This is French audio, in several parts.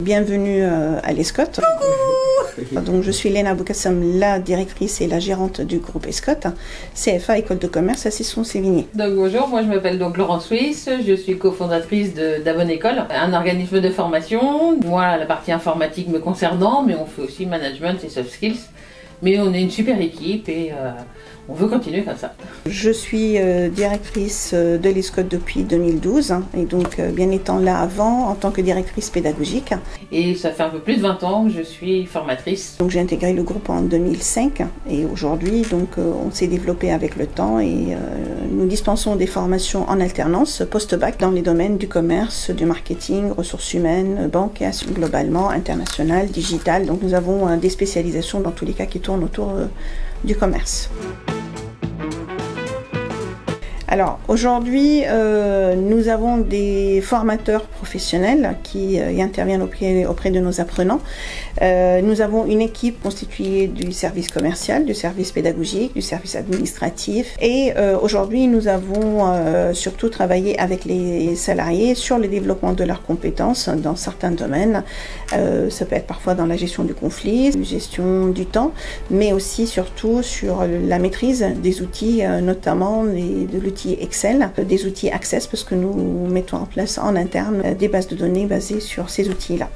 Bienvenue à l'Escot. Donc, je suis Léna Boukassam, la directrice et la gérante du groupe Escot, CFA École de Commerce à Cesson-Sévigné. Donc bonjour, moi je m'appelle donc Laurence Suisse, je suis cofondatrice d'Avon École, un organisme de formation. Moi, la partie informatique me concernant, mais on fait aussi management et soft skills. Mais on est une super équipe et on veut continuer comme ça. Je suis directrice de l'Escot depuis 2012 et donc bien étant là avant en tant que directrice pédagogique. Et ça fait un peu plus de 20 ans que je suis formatrice. Donc j'ai intégré le groupe en 2005 et aujourd'hui donc on s'est développé avec le temps et nous dispensons des formations en alternance post-bac dans les domaines du commerce, du marketing, ressources humaines, bancaires, globalement, international, digital. Donc nous avons des spécialisations dans tous les cas qui tournent autour du commerce. Alors aujourd'hui, nous avons des formateurs professionnels qui interviennent auprès de nos apprenants. Nous avons une équipe constituée du service commercial, du service pédagogique, du service administratif et aujourd'hui nous avons surtout travaillé avec les salariés sur le développement de leurs compétences dans certains domaines. Ça peut être parfois dans la gestion du conflit, la gestion du temps, mais aussi surtout sur la maîtrise des outils, notamment de l'outil Excel, des outils Access, parce que nous mettons en place en interne des bases de données basées sur ces outils-là.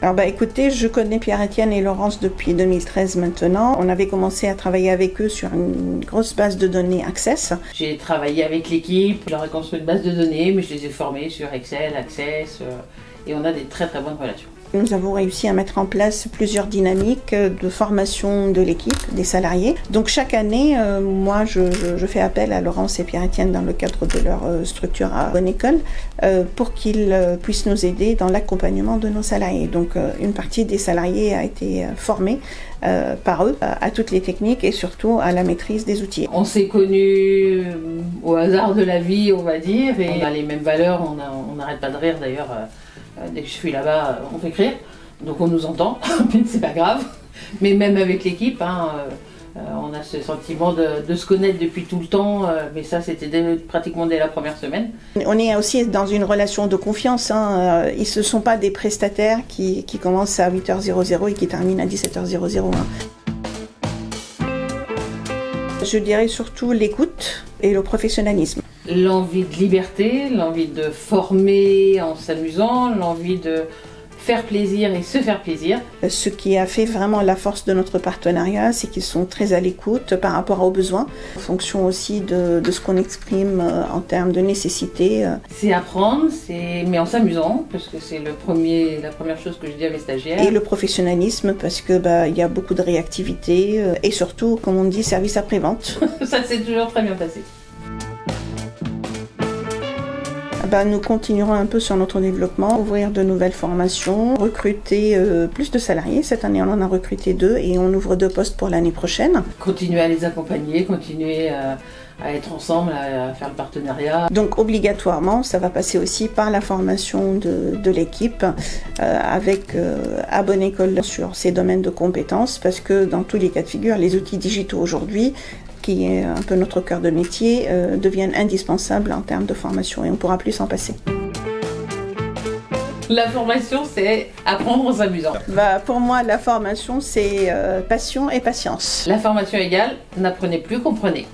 Alors écoutez, je connais Pierre-Étienne et Laurence depuis 2013 maintenant. On avait commencé à travailler avec eux sur une grosse base de données Access. J'ai travaillé avec l'équipe, je leur ai construit une base de données, mais je les ai formés sur Excel, Access, et on a des très très bonnes relations. Nous avons réussi à mettre en place plusieurs dynamiques de formation de l'équipe, des salariés. Donc chaque année, moi je fais appel à Laurence et Pierre-Étienne dans le cadre de leur structure à Avon École pour qu'ils puissent nous aider dans l'accompagnement de nos salariés. Donc une partie des salariés a été formée par eux à toutes les techniques et surtout à la maîtrise des outils. On s'est connus au hasard de la vie, on va dire, et on a les mêmes valeurs, on n'arrête pas de rire d'ailleurs. Dès que je suis là-bas, on fait rire, donc on nous entend, mais c'est pas grave. Mais même avec l'équipe, on a ce sentiment de se connaître depuis tout le temps, mais ça c'était pratiquement dès la première semaine. On est aussi dans une relation de confiance, ils ne sont pas des prestataires qui commencent à 8h00 et qui terminent à 17h00. Je dirais surtout l'écoute et le professionnalisme. L'envie de liberté, l'envie de former en s'amusant, l'envie de faire plaisir et se faire plaisir. Ce qui a fait vraiment la force de notre partenariat, c'est qu'ils sont très à l'écoute par rapport aux besoins, en fonction aussi de ce qu'on exprime en termes de nécessité. C'est apprendre, mais en s'amusant, parce que c'est la première chose que je dis à mes stagiaires. Et le professionnalisme, parce que il y a beaucoup de réactivité et surtout, comme on dit, service après-vente. Ça s'est toujours très bien passé. Nous continuerons un peu sur notre développement, ouvrir de nouvelles formations, recruter plus de salariés. Cette année, on en a recruté 2 et on ouvre 2 postes pour l'année prochaine. Continuer à les accompagner, continuer à être ensemble, à faire le partenariat. Donc obligatoirement, ça va passer aussi par la formation de l'équipe avec Avon École sur ces domaines de compétences parce que dans tous les cas de figure, les outils digitaux aujourd'hui, qui est un peu notre cœur de métier, deviennent indispensables en termes de formation et on ne pourra plus s'en passer. La formation, c'est apprendre en s'amusant. Pour moi, la formation, c'est passion et patience. La formation égale, n'apprenez plus, comprenez.